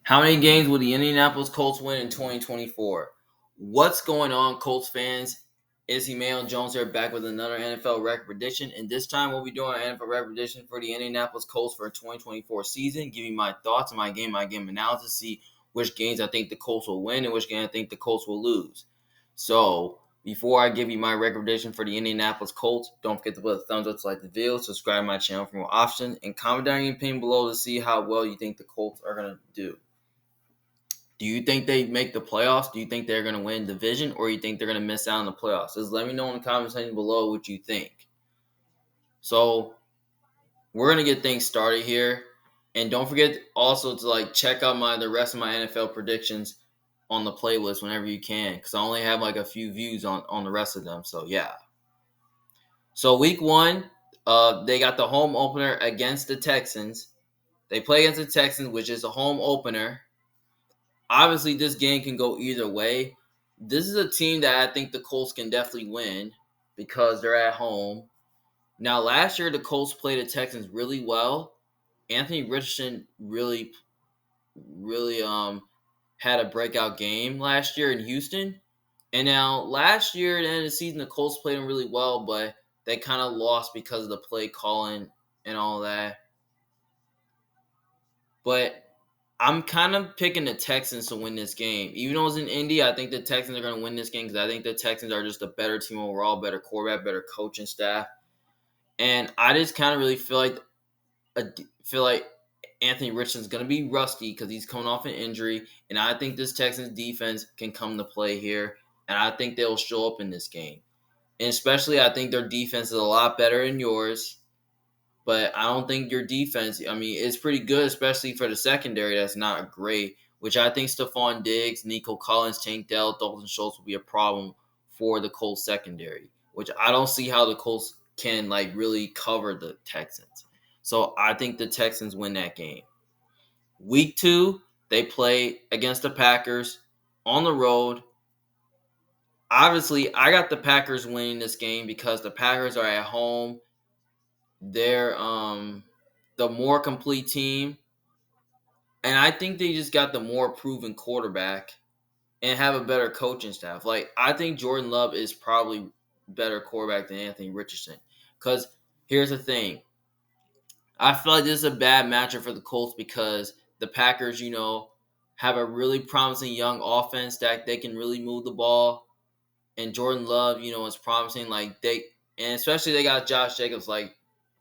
How many games will the Indianapolis Colts win in 2024? What's going on, Colts fans? It's Emmanuel Jones here back with another NFL record prediction. And this time we'll be doing an NFL record prediction for the Indianapolis Colts for 2024 season, giving my thoughts on my game analysis, see which games I think the Colts will win and which game I think the Colts will lose. So, before I give you my record prediction for the Indianapolis Colts, don't forget to put a thumbs up to like the video, subscribe to my channel for more options, and comment down your opinion below to see how well you think the Colts are going to do. Do you think they make the playoffs? Do you think they're going to win division, or you think they're going to miss out on the playoffs? Just let me know in the comment section below what you think. So we're going to get things started here, and don't forget also to check out the rest of my NFL predictions on the playlist whenever you can, because I only have a few views on the rest of them. So yeah. So week 1, they got the home opener against the Texans. They play against the Texans, which is a home opener. Obviously, this game can go either way. This is a team that I think the Colts can definitely win because they're at home. Now, last year, the Colts played the Texans really well. Anthony Richardson really had a breakout game last year in Houston. And now, last year, at the end of the season, the Colts played him really well, but they kind of lost because of the play calling and all that. But I'm kind of picking the Texans to win this game. Even though it's in Indy, I think the Texans are going to win this game because I think the Texans are just a better team overall, better quarterback, better coaching staff. And I just kind of really feel like Anthony Richardson's going to be rusty because he's coming off an injury. And I think this Texans defense can come to play here. And I think they'll show up in this game. And especially, I think their defense is a lot better than yours. But I don't think your defense, it's pretty good, especially for the secondary. That's not great, which I think Stephon Diggs, Nico Collins, Tank Dell, Dalton Schultz will be a problem for the Colts secondary, which I don't see how the Colts can really cover the Texans. So I think the Texans win that game. Week 2, they play against the Packers on the road. Obviously, I got the Packers winning this game because the Packers are at home. They're the more complete team, and I think they just got the more proven quarterback and have a better coaching staff. I think Jordan Love is probably better quarterback than Anthony Richardson. Because here's the thing. I feel like this is a bad matchup for the Colts because the Packers, have a really promising young offense that they can really move the ball. And Jordan Love, is promising. And especially they got Josh Jacobs. I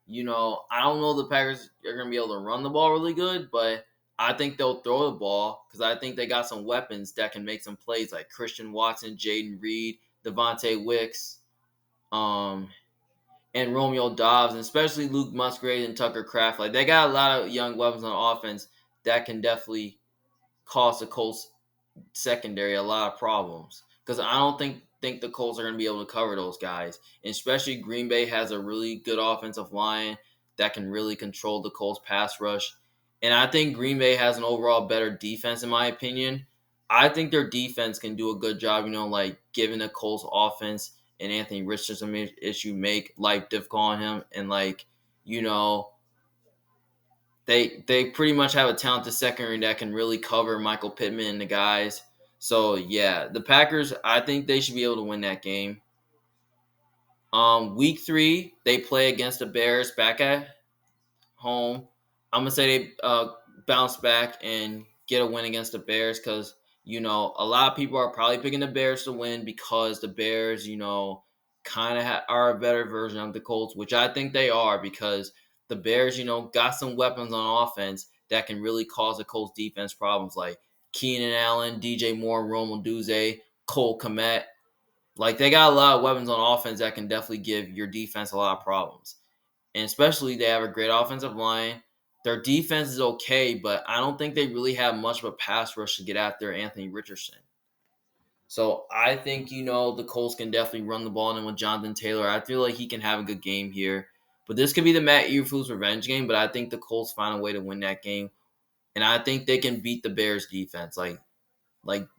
don't know the Packers are going to be able to run the ball really good, but I think they'll throw the ball because I think they got some weapons that can make some plays like Christian Watson, Jaden Reed, Devontae Wicks, and Romeo Dobbs, and especially Luke Musgrave and Tucker Kraft. They got a lot of young weapons on offense that can definitely cause the Colts secondary a lot of problems because I don't think the Colts are going to be able to cover those guys. And especially Green Bay has a really good offensive line that can really control the Colts pass rush. And I think Green Bay has an overall better defense in my opinion. I think their defense can do a good job, giving the Colts offense and Anthony Richardson issue make life difficult on him. And you know, they pretty much have a talented secondary that can really cover Michael Pittman and the guys. So yeah, the Packers, I think they should be able to win that game. Week 3, they play against the Bears back at home. I'm gonna say they bounce back and get a win against the Bears because a lot of people are probably picking the Bears to win because the Bears, kind of are a better version of the Colts, which I think they are because the Bears, got some weapons on offense that can really cause the Colts defense problems like Keenan Allen, DJ Moore, Rome Odunze, Cole Kmet. They got a lot of weapons on offense that can definitely give your defense a lot of problems. And especially they have a great offensive line. Their defense is okay, but I don't think they really have much of a pass rush to get after Anthony Richardson. So I think, the Colts can definitely run the ball, and then with Jonathan Taylor, I feel like he can have a good game here. But this could be the Matt Eberflus revenge game, but I think the Colts find a way to win that game. And I think they can beat the Bears defense.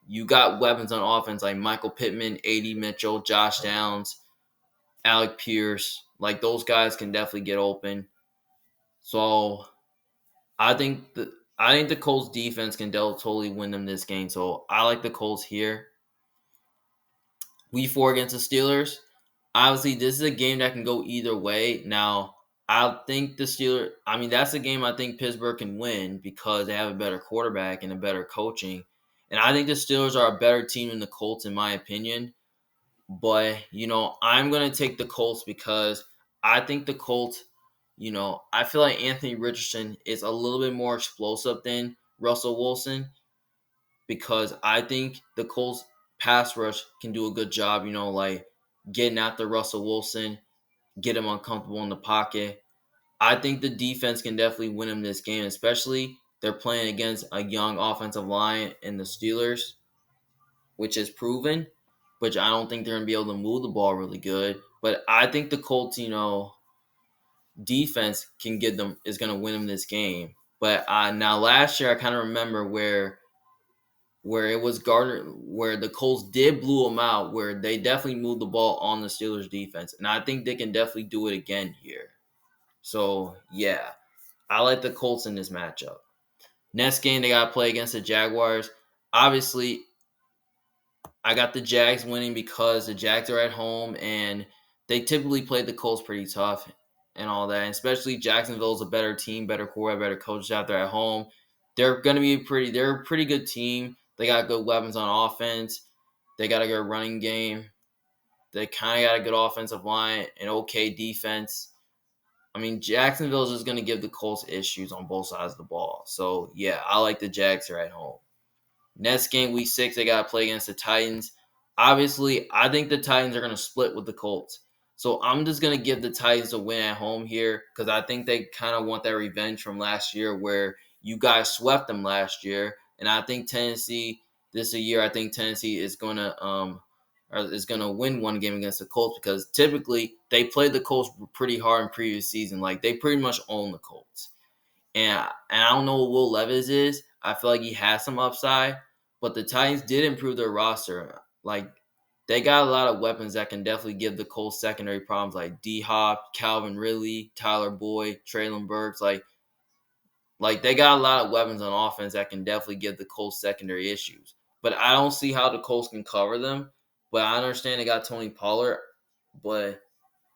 You got weapons on offense like Michael Pittman, A.D. Mitchell, Josh Downs, Alec Pierce. Those guys can definitely get open. So I think I think the Colts defense can totally win them this game. So I like the Colts here. Week 4 against the Steelers. Obviously, this is a game that can go either way. Now, I think the Steelers, I mean, that's a game I think Pittsburgh can win because they have a better quarterback and a better coaching. And I think the Steelers are a better team than the Colts, in my opinion. But, I'm going to take the Colts because I think the Colts, I feel like Anthony Richardson is a little bit more explosive than Russell Wilson because I think the Colts pass rush can do a good job, like getting after Russell Wilson, get him uncomfortable in the pocket. I think the defense can definitely win him this game, especially they're playing against a young offensive line in the Steelers, which is proven, which I don't think they're going to be able to move the ball really good. But I think the Colts, defense can get them is going to win them this game. But now last year I kind of remember where it was Gardner, where the Colts did blew them out, where they definitely moved the ball on the Steelers defense. And I think they can definitely do it again here. So, yeah, I like the Colts in this matchup. Next game, they got to play against the Jaguars. Obviously, I got the Jags winning because the Jags are at home and they typically play the Colts pretty tough and all that. And especially Jacksonville's a better team, better core, better coaches out there at home. They're going to be they're a pretty good team. They got good weapons on offense. They got a good running game. They kind of got a good offensive line and okay defense. I mean, Jacksonville's just going to give the Colts issues on both sides of the ball. So, yeah, I like the Jags are at home. Next game, week 6, they got to play against the Titans. Obviously, I think the Titans are going to split with the Colts. So I'm just going to give the Titans a win at home here because I think they kind of want that revenge from last year where you guys swept them last year. And I think Tennessee, this year, I think Tennessee is going to win one game against the Colts because typically they played the Colts pretty hard in previous season. Like, they pretty much own the Colts. And I don't know what Will Levis is. I feel like he has some upside, but the Titans did improve their roster. Like, they got a lot of weapons that can definitely give the Colts secondary problems, like D Hop, Calvin Ridley, Tyler Boyd, Traylon Burks. Like they got a lot of weapons on offense that can definitely give the Colts secondary issues. But I don't see how the Colts can cover them. But I understand they got Tony Pollard, but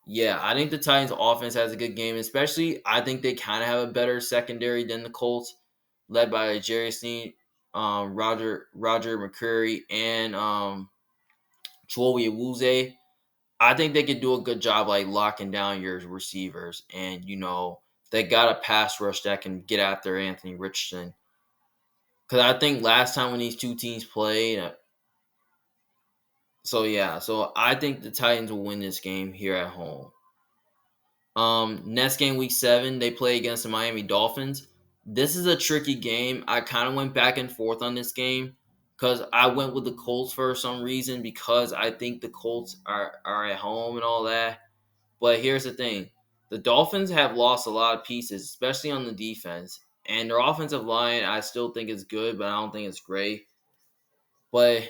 yeah, I think the Titans' offense has a good game, especially I think they kind of have a better secondary than the Colts, led by Jerry Sneed, Roger McCreary, and Chiwewe Awuzie. I think they could do a good job like locking down your receivers, and they got a pass rush that can get after Anthony Richardson. Because I think last time when these two teams played, so I think the Titans will win this game here at home. Next game, week 7, they play against the Miami Dolphins. This is a tricky game. I kind of went back and forth on this game because I went with the Colts for some reason because I think the Colts are at home and all that. But here's the thing. The Dolphins have lost a lot of pieces, especially on the defense. And their offensive line, I still think is good, but I don't think it's great. But,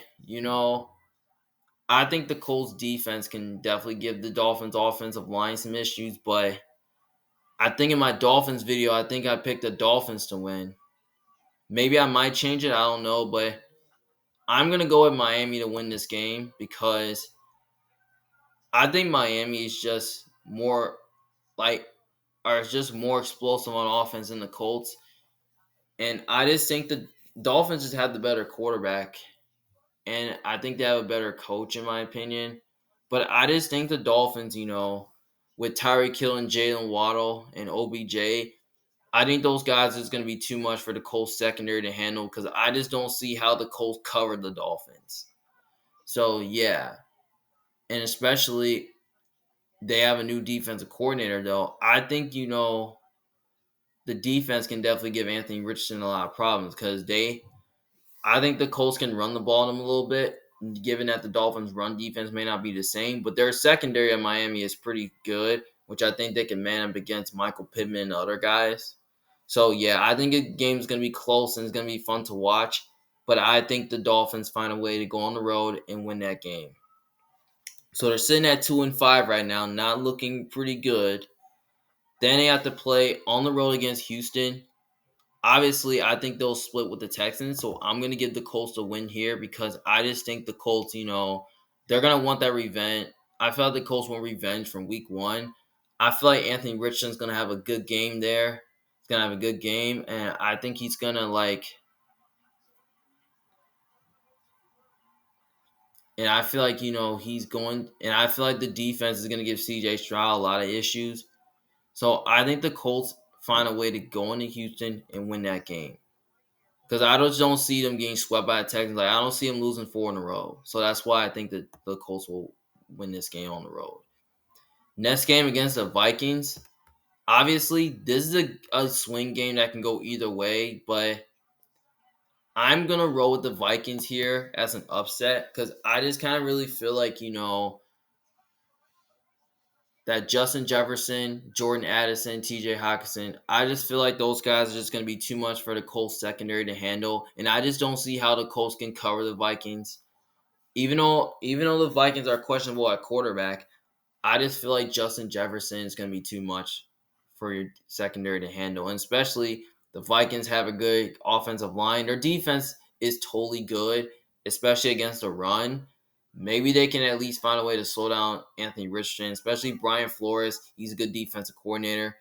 I think the Colts defense can definitely give the Dolphins offensive line some issues, but I think in my Dolphins video, I think I picked the Dolphins to win. Maybe I might change it. I don't know. But I'm going to go with Miami to win this game because I think Miami is just more just more explosive on offense than the Colts. And I just think the Dolphins just have the better quarterback. And I think they have a better coach, in my opinion. But I just think the Dolphins, with Tyreek Hill and Jalen Waddle and OBJ, I think those guys is going to be too much for the Colts secondary to handle because I just don't see how the Colts covered the Dolphins. So, yeah. And especially they have a new defensive coordinator, though. I think, the defense can definitely give Anthony Richardson a lot of problems because I think the Colts can run the ball on them a little bit, given that the Dolphins' run defense may not be the same. But their secondary at Miami is pretty good, which I think they can man up against Michael Pittman and other guys. So, yeah, I think the game's going to be close and it's going to be fun to watch. But I think the Dolphins find a way to go on the road and win that game. So they're sitting at 2-5 right now, not looking pretty good. Then they have to play on the road against Houston. Obviously, I think they'll split with the Texans, so I'm going to give the Colts a win here because I just think the Colts, they're going to want that revenge. I feel like the Colts want revenge from week one. I feel like Anthony Richardson's going to have a good game there. He's going to have a good game, and I think he's going to, and I feel like, he's going, and I feel like the defense is going to give CJ Stroud a lot of issues. So I think the Colts find a way to go into Houston and win that game. Because I just don't see them getting swept by the Texans. Like, I don't see them losing four in a row. So that's why I think that the Colts will win this game on the road. Next game against the Vikings. Obviously, this is a swing game that can go either way, but I'm going to roll with the Vikings here as an upset because I just kind of really feel like, that Justin Jefferson, Jordan Addison, TJ Hawkinson, I just feel like those guys are just going to be too much for the Colts secondary to handle. And I just don't see how the Colts can cover the Vikings. Even though the Vikings are questionable at quarterback, I just feel like Justin Jefferson is going to be too much for your secondary to handle. And especially the Vikings have a good offensive line. Their defense is totally good, especially against the run. Maybe they can at least find a way to slow down Anthony Richardson, especially Brian Flores. He's a good defensive coordinator.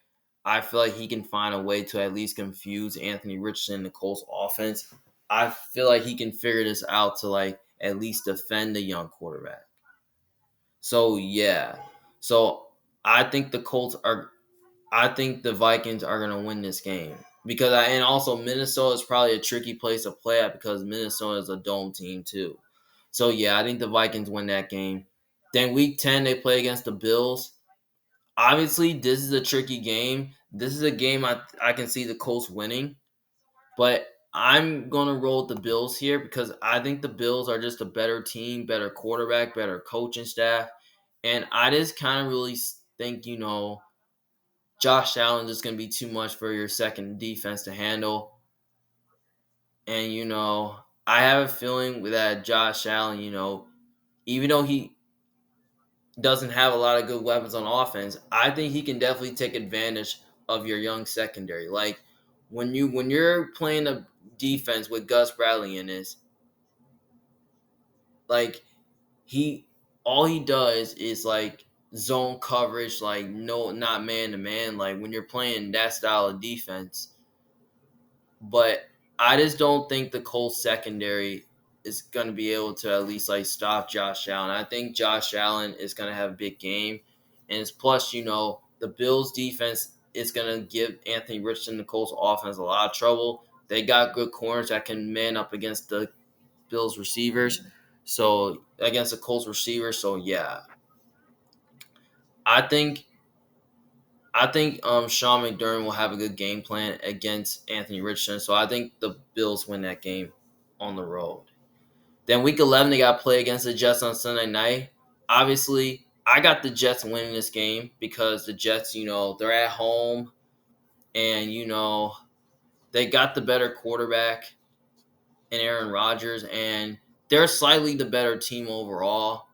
I feel like he can find a way to at least confuse Anthony Richardson and the Colts offense. I feel like he can figure this out to at least defend the young quarterback. So yeah. So I think the Colts are I think the Vikings are gonna win this game. And also Minnesota is probably a tricky place to play at because Minnesota is a dome team too. So yeah, I think the Vikings win that game. Then week 10 they play against the Bills. Obviously, this is a tricky game. This is a game I can see the Colts winning. But I'm going to roll with the Bills here because I think the Bills are just a better team, better quarterback, better coaching staff. And I just kind of really think, Josh Allen is going to be too much for your second defense to handle. And, I have a feeling that Josh Allen, even though he doesn't have a lot of good weapons on offense, I think he can definitely take advantage of your young secondary. Like when you're playing a defense with Gus Bradley in this, like he all he does is zone coverage, like no not man to man, like when you're playing that style of defense. But I just don't think the Colts secondary is gonna be able to at least stop Josh Allen. I think Josh Allen is gonna have a big game. And it's plus, the Bills defense is gonna give Anthony Richardson, the Colts offense, a lot of trouble. They got good corners that can man up against the Bills receivers. So against the Colts receivers. So yeah. I think Sean McDermott will have a good game plan against Anthony Richardson. So I think the Bills win that game on the road. Then week 11 they got to play against the Jets on Sunday night. Obviously, I got the Jets winning this game because the Jets, they're at home and they got the better quarterback in Aaron Rodgers and they're slightly the better team overall.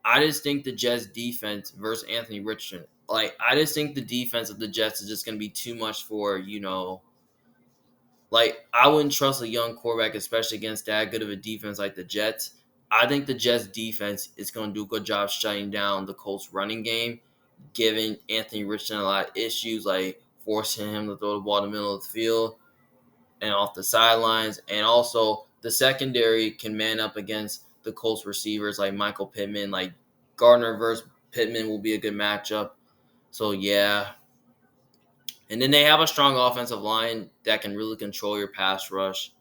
I just think the Jets defense versus Anthony Richardson. I just think the defense of the Jets is just going to be too much for, I wouldn't trust a young quarterback, especially against that good of a defense like the Jets. I think the Jets defense is going to do a good job shutting down the Colts running game, giving Anthony Richardson a lot of issues, like forcing him to throw the ball in the middle of the field and off the sidelines. And also, the secondary can man up against the Colts receivers like Michael Pittman. Like Gardner versus Pittman will be a good matchup. So, yeah. And then they have a strong offensive line that can really control your pass rush.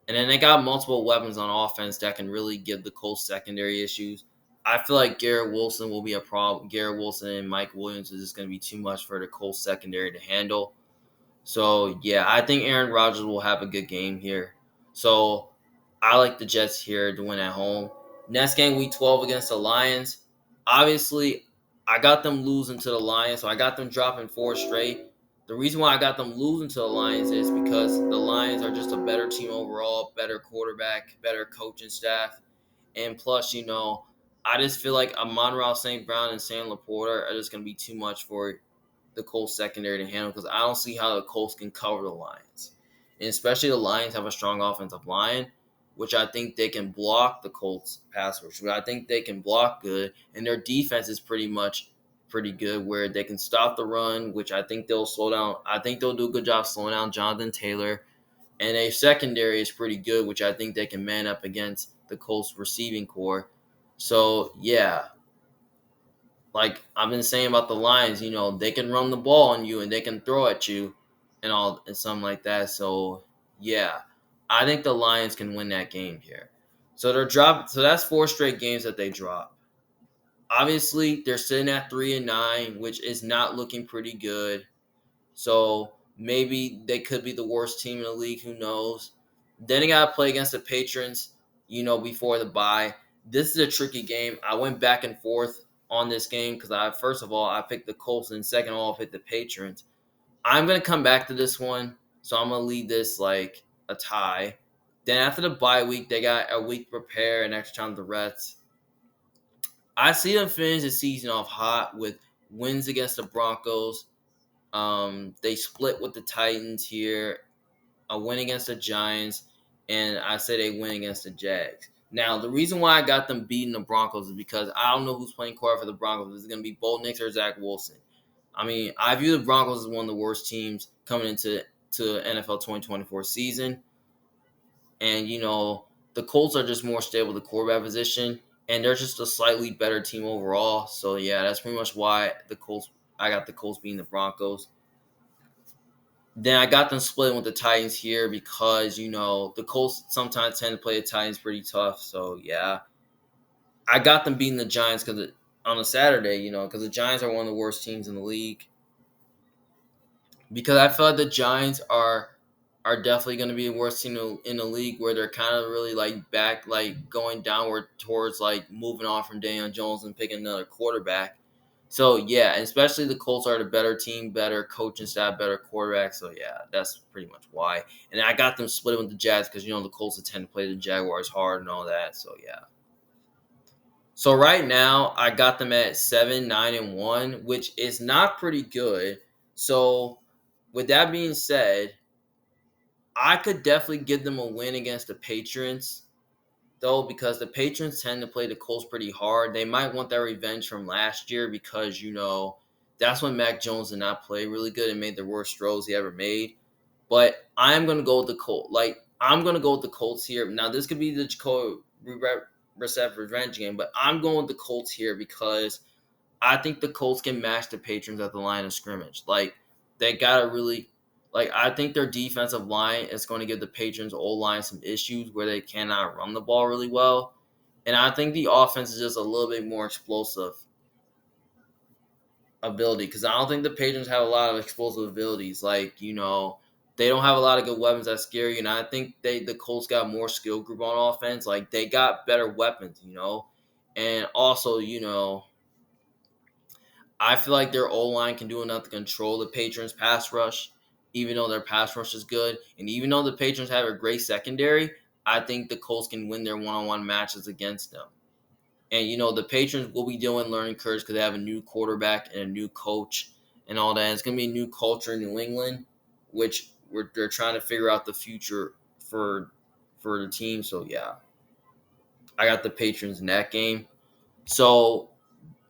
And then they got multiple weapons on offense that can really give the Colts secondary issues. I feel like Garrett Wilson will be a problem. Garrett Wilson and Mike Williams is just going to be too much for the Colts secondary to handle. So, yeah, I think Aaron Rodgers will have a good game here. So, I like the Jets here to win at home. Next game, week 12 against the Lions. Obviously, I got them losing to the Lions, so I got them dropping four straight. The reason why I got them losing to the Lions is because the Lions are just a better team overall, better quarterback, better coaching staff. And plus, I just feel like Amon-Ra St. Brown and Sam Laporta are just going to be too much for the Colts secondary to handle because I don't see how the Colts can cover the Lions. And especially the Lions have a strong offensive line, which I think they can block the Colts pass rush. I think they can block good, and their defense is pretty good where they can stop the run, which I think they'll slow down. I think they'll do a good job slowing down Jonathan Taylor. And a secondary is pretty good, which I think they can man up against the Colts receiving core. So yeah, like I've been saying about the Lions, they can run the ball on you and they can throw at you and something like that. So yeah, I think the Lions can win that game here. So that's four straight games that they drop. Obviously, they're sitting at 3-9, which is not looking pretty good. So maybe they could be the worst team in the league. Who knows? Then they got to play against the Patrons, before the bye. This is a tricky game. I went back and forth on this game because first of all, I picked the Colts, and second of all, I picked the Patrons. I'm going to come back to this one. So I'm going to lead this like a tie. Then after the bye week, they got a week to prepare and extra time to rest. I see them finish the season off hot with wins against the Broncos. They split with the Titans here, a win against the Giants, and I say they win against the Jags. Now, the reason why I got them beating the Broncos is because I don't know who's playing quarterback for the Broncos. Is it going to be Bo Nix or Zach Wilson? I mean, I view the Broncos as one of the worst teams coming into NFL 2024 season. And, the Colts are just more stable at the quarterback position, and they're just a slightly better team overall. So, yeah, that's pretty much why I got the Colts beating the Broncos. Then I got them splitting with the Titans here because, the Colts sometimes tend to play the Titans pretty tough. So, yeah. I got them beating the Giants on a Saturday, because the Giants are one of the worst teams in the league. Because I feel like the Giants are definitely going to be the worst team in the league where they're kind of really, like, back, like, going downward towards, like, moving on from Daniel Jones and picking another quarterback. So, yeah, and especially the Colts are the better team, better coaching staff, better quarterback. So, yeah, that's pretty much why. And I got them split with the Jags because, the Colts tend to play the Jaguars hard and all that. So, yeah. So, right now, I got them at 7-9-1, which is not pretty good. So, with that being said, I could definitely give them a win against the Patriots though, because the Patriots tend to play the Colts pretty hard. They might want that revenge from last year because, that's when Mac Jones did not play really good and made the worst throws he ever made. But I'm going to go with the Colts. I'm going to go with the Colts here. Now, this could be the Jacoby Brissett revenge game, but I'm going with the Colts here because I think the Colts can match the Patriots at the line of scrimmage. They got to really I think their defensive line is going to give the Patriots O-line some issues where they cannot run the ball really well. And I think the offense is just a little bit more explosive ability because I don't think the Patriots have a lot of explosive abilities. They don't have a lot of good weapons that scare you. And I think the Colts got more skill group on offense. They got better weapons. And also, I feel like their O-line can do enough to control the Patriots' pass rush, even though their pass rush is good. And even though the Patriots have a great secondary, I think the Colts can win their one-on-one matches against them. And, the Patriots will be doing learning curves because they have a new quarterback and a new coach and all that. And it's going to be a new culture in New England, which they're trying to figure out the future for the team. So, yeah, I got the Patriots in that game. So,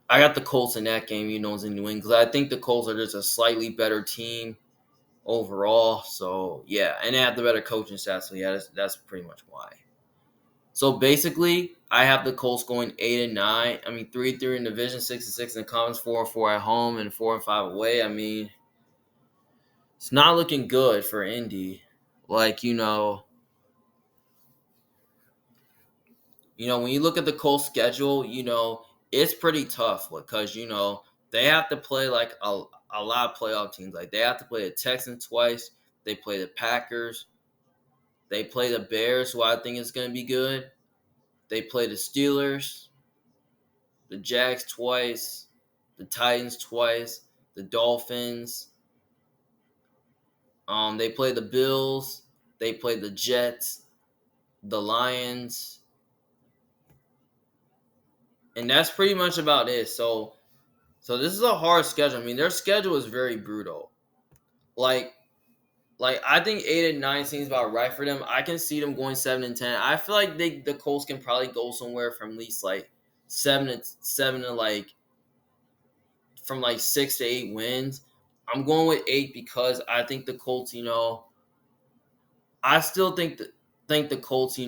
I got the Colts in that game, it's in New England. Because I think the Colts are just a slightly better team overall. So, yeah. And they have the better coaching staff. So, yeah, that's pretty much why. So, basically, I have the Colts going 8-9. 3-3 in the division, 6-6 in the conference, 4-4 at home, and 4-5 away. It's not looking good for Indy. When you look at the Colts schedule, it's pretty tough because, they have to play a lot of playoff teams. They have to play the Texans twice. They play the Packers. They play the Bears, who I think is going to be good. They play the Steelers, the Jags twice, the Titans twice, the Dolphins. They play the Bills. They play the Jets, the Lions. And that's pretty much about it. So this is a hard schedule. Their schedule is very brutal. Like Like I think 8 and 9 seems about right for them. I can see them going 7 and 10. I feel like the Colts can probably go somewhere from at least like 7 to like from like 6 to 8 wins. I'm going with 8 because I think the Colts, I still think the Colts,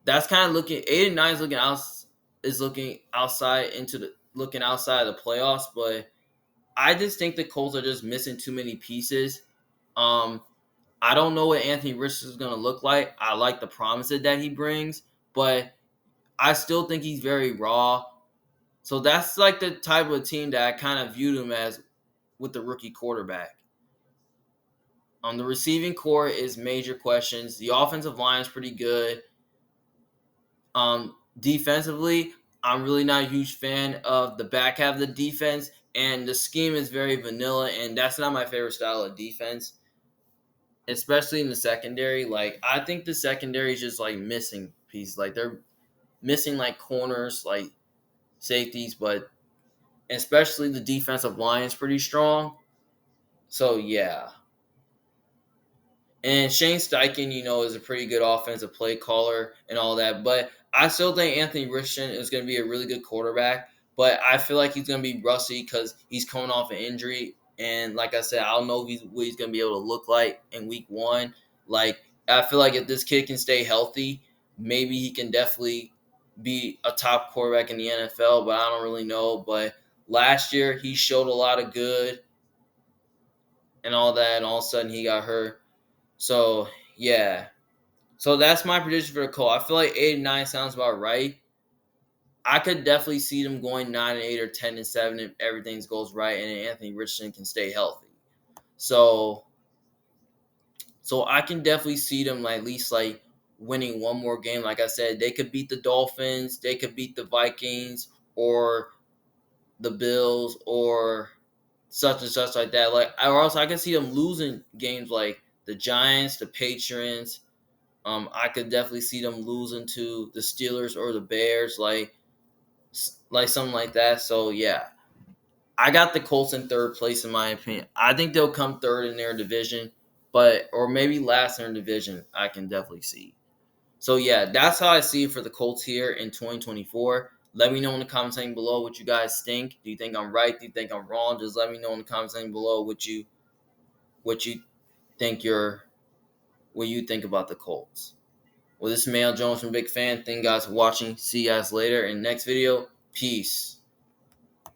that's kind of looking 8 and 9 is looking outside into the looking outside of the playoffs, but I just think the Colts are just missing too many pieces. Um, I don't know what Anthony Richardson is going to look like. I like the promises that he brings, but I still think he's very raw. So that's like the type of team that I kind of viewed him as with the rookie quarterback. The receiving core is major questions. The offensive line is pretty good. Defensively, I'm really not a huge fan of the back half of the defense, and the scheme is very vanilla, and that's not my favorite style of defense, especially in the secondary. Like, I think the secondary is just like missing pieces. Like, they're missing like corners, like safeties, but especially the defensive line is pretty strong. So, yeah. And Shane Steichen, is a pretty good offensive play caller and all that. But I still think Anthony Richardson is going to be a really good quarterback. But I feel like he's going to be rusty because he's coming off an injury. And like I said, I don't know what he's going to be able to look like in week one. Like, I feel like if this kid can stay healthy, maybe he can definitely be a top quarterback in the NFL. But I don't really know. But last year, he showed a lot of good and all that. And all of a sudden, he got hurt. So, yeah. So that's my prediction for the Colts. I feel like 8 and 9 sounds about right. I could definitely see them going 9 and 8 or 10 and 7 if everything goes right and Anthony Richardson can stay healthy. So, I can definitely see them like, at least like winning one more game. Like I said, they could beat the Dolphins, they could beat the Vikings, or the Bills, or such and such like that. Like, or else I can see them losing games like the Giants, the Patriots. I could definitely see them losing to the Steelers or the Bears, like something like that. So yeah, I got the Colts in third place in my opinion. I think they'll come third in their division, but or maybe last in their division. I can definitely see. So yeah, that's how I see it for the Colts here in 2024. Let me know in the comments section below what you guys think. Do you think I'm right? Do you think I'm wrong? Just let me know in the comments section below what you think what you think about the Colts. Well, this is Mail Jones from Big Fan. Thank you guys for watching. See you guys later in the next video. Peace.